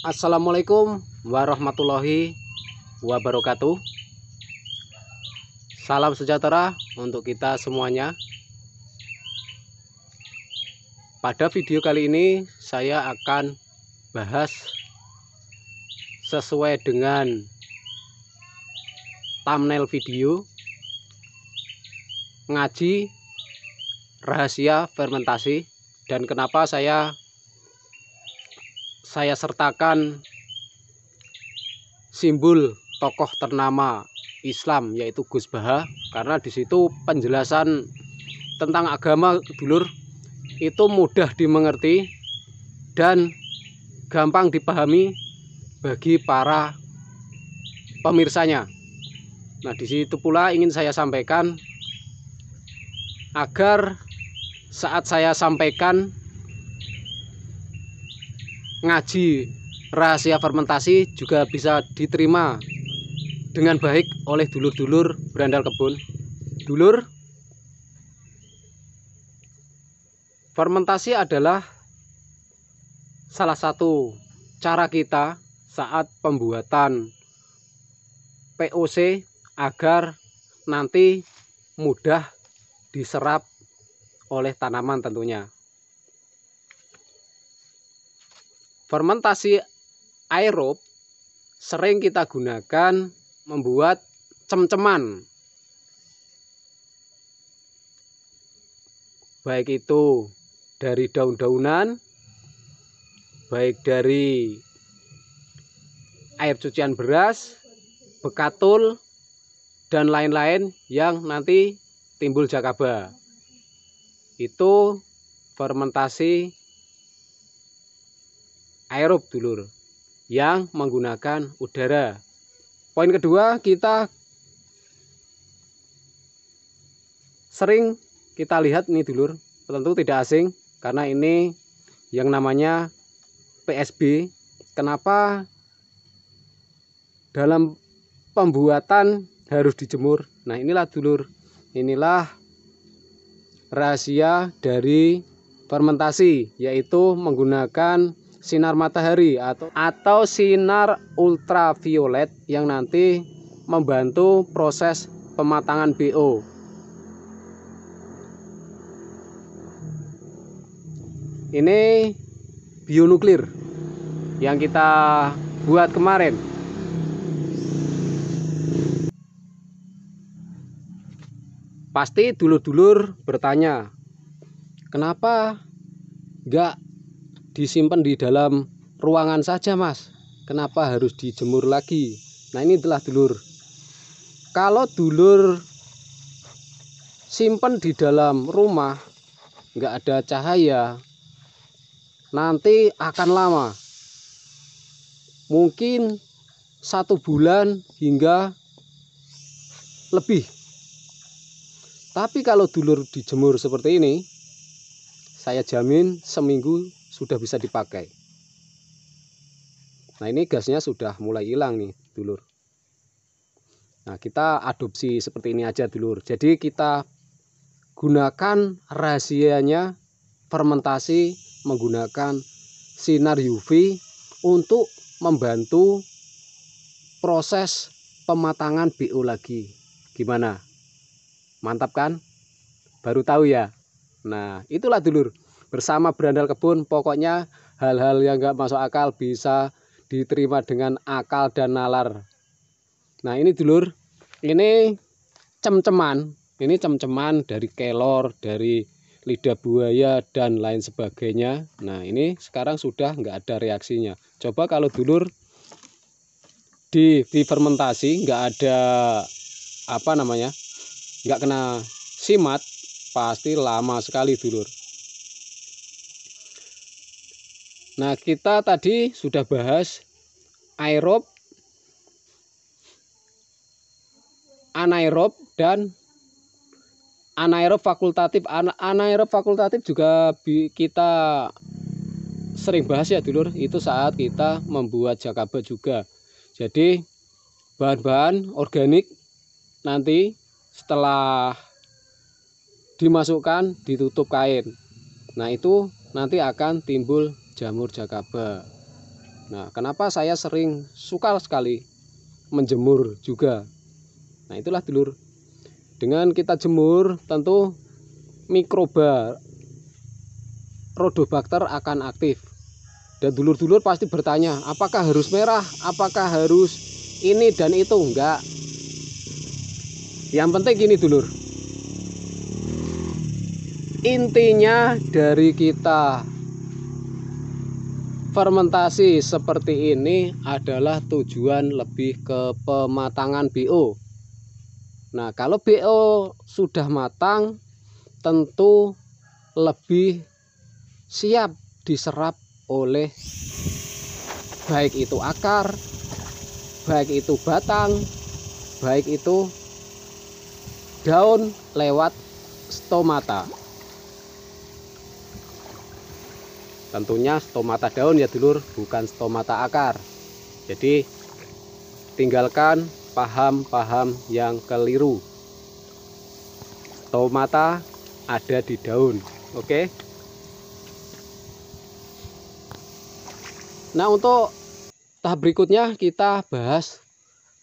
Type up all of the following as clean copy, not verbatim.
Assalamualaikum warahmatullahi wabarakatuh. Salam sejahtera untuk kita semuanya. Pada video kali ini saya akan bahas sesuai dengan thumbnail video, ngaji rahasia fermentasi, dan kenapa saya sertakan simbol tokoh ternama Islam yaitu Gus Baha, karena di situ penjelasan tentang agama dulur itu mudah dimengerti dan gampang dipahami bagi para pemirsanya. Nah, di situ pula ingin saya sampaikan agar saat saya sampaikan ngaji rahasia fermentasi juga bisa diterima dengan baik oleh dulur-dulur berandal kebun. Dulur, fermentasi adalah salah satu cara kita saat pembuatan POC agar nanti mudah diserap oleh tanaman tentunya. Fermentasi aerob sering kita gunakan membuat cem-ceman, baik itu dari daun-daunan, baik dari air cucian beras, bekatul, dan lain-lain yang nanti timbul jakaba. Itu fermentasi aerob dulur yang menggunakan udara. Poin kedua, kita sering kita lihat nih dulur, tentu tidak asing karena ini yang namanya PSB. Kenapa dalam pembuatan harus dijemur? Nah, inilah dulur, inilah rahasia dari fermentasi, yaitu menggunakan sinar matahari atau sinar ultraviolet yang nanti membantu proses pematangan BO. Ini bionuklir yang kita buat kemarin. Pasti dulur-dulur bertanya, kenapa enggak disimpan di dalam ruangan saja mas, kenapa harus dijemur lagi? Nah, ini adalah dulur, kalau dulur simpan di dalam rumah nggak ada cahaya, nanti akan lama, mungkin 1 bulan hingga lebih. Tapi kalau dulur dijemur seperti ini, saya jamin seminggu sudah bisa dipakai. Nah, ini gasnya sudah mulai hilang nih dulur. Nah, kita adopsi seperti ini aja dulur. Jadi kita gunakan rahasianya fermentasi menggunakan sinar UV untuk membantu proses pematangan BO lagi. Gimana? Mantap kan? Baru tahu ya? Nah, itulah dulur, bersama berandal kebun, pokoknya hal-hal yang nggak masuk akal bisa diterima dengan akal dan nalar. Nah, ini dulur, ini cem-ceman, dari kelor, dari lidah buaya dan lain sebagainya. Nah, ini sekarang sudah nggak ada reaksinya. Coba kalau dulur di fermentasi nggak ada nggak kena simat, pasti lama sekali dulur. Nah, kita tadi sudah bahas aerob, anaerob, dan anaerob fakultatif. Anaerob fakultatif juga kita sering bahas ya dulur, itu saat kita membuat jakaba juga. Jadi bahan-bahan organik nanti setelah dimasukkan ditutup kain. Nah, itu nanti akan timbul jamur jakaba. Nah, kenapa saya suka sekali menjemur juga. Nah, itulah dulur. Dengan kita jemur, tentu mikroba Rhodobacter akan aktif. Dan dulur-dulur pasti bertanya, apakah harus merah? Apakah harus ini dan itu? Enggak. Yang penting gini dulur. Intinya dari kita fermentasi seperti ini adalah tujuan lebih ke pematangan BO. Nah, kalau BO sudah matang, tentu lebih siap diserap oleh baik itu akar, baik itu batang, baik itu daun lewat stomata. Tentunya stomata daun ya dulur, bukan stomata akar. Jadi tinggalkan paham-paham yang keliru. Stomata ada di daun. Oke. Nah, untuk tahap berikutnya kita bahas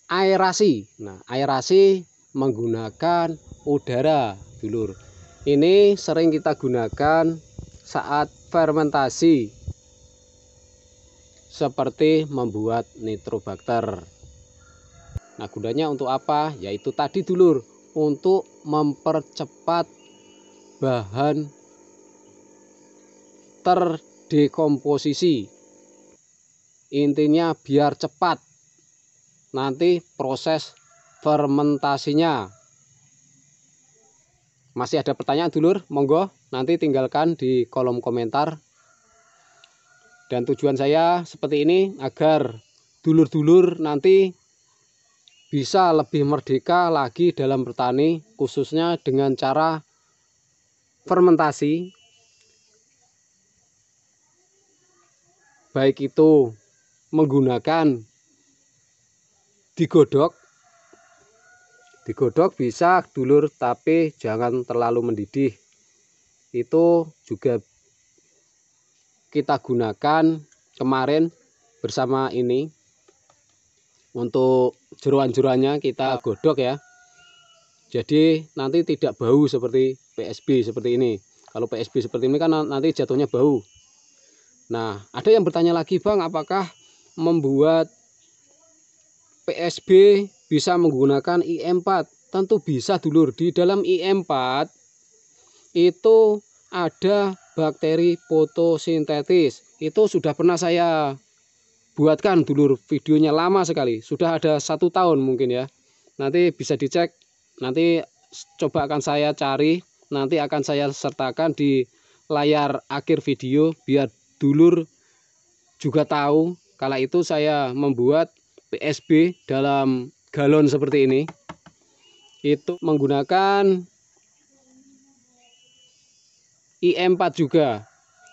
aerasi. Nah, aerasi menggunakan udara dulur. Ini sering kita gunakan saat fermentasi seperti membuat nitrobakter. Nah, gunanya untuk apa? Yaitu tadi dulur, untuk mempercepat bahan terdekomposisi. Intinya biar cepat nanti proses fermentasinya. Masih ada pertanyaan dulur? Monggo nanti tinggalkan di kolom komentar. Dan tujuan saya seperti ini agar dulur-dulur nanti bisa lebih merdeka lagi dalam bertani, khususnya dengan cara fermentasi. Baik itu menggunakan digodok bisa dulur, tapi jangan terlalu mendidih. Itu juga kita gunakan kemarin bersama ini. Untuk jeroan-jeroannya kita godok ya. Jadi nanti tidak bau seperti PSB seperti ini. Kalau PSB seperti ini kan nanti jatuhnya bau. Nah, ada yang bertanya lagi, Bang, apakah membuat PSB bisa menggunakan IM4? Tentu bisa dulur. Di dalam IM4 itu ada bakteri fotosintetis. Itu sudah pernah saya buatkan dulur, videonya lama sekali. Sudah ada 1 tahun mungkin ya. Nanti bisa dicek. Nanti coba akan saya cari. Nanti akan saya sertakan di layar akhir video. Biar dulur juga tahu. Kala itu saya membuat PSB dalam galon seperti ini. Itu menggunakan IM4 juga.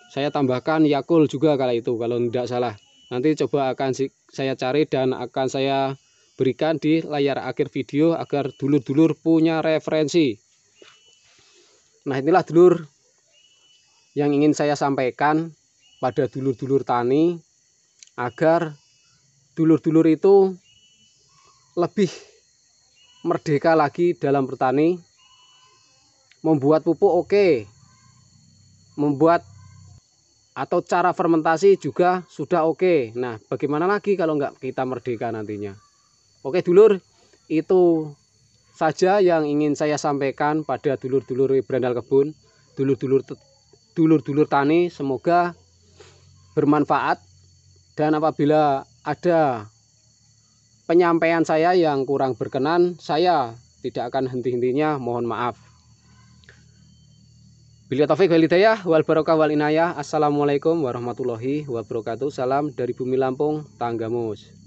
Saya tambahkan Yakult juga kala itu kalau tidak salah. Nanti coba akan saya cari dan akan saya berikan di layar akhir video agar dulur-dulur punya referensi. Nah, inilah dulur yang ingin saya sampaikan pada dulur-dulur tani agar dulur-dulur itu lebih merdeka lagi dalam bertani. Membuat pupuk oke. Membuat atau cara fermentasi juga sudah oke. Nah, bagaimana lagi kalau nggak kita merdeka nantinya? Oke dulur, itu saja yang ingin saya sampaikan pada dulur-dulur Brandal Kebun, dulur-dulur tani. Semoga bermanfaat, dan apabila ada penyampaian saya yang kurang berkenan, saya tidak akan henti-hentinya, mohon maaf. Bila taufik wal hidayah wal barokah wal inayah. Assalamualaikum warahmatullahi wabarakatuh. Salam dari Bumi Lampung, Tanggamus.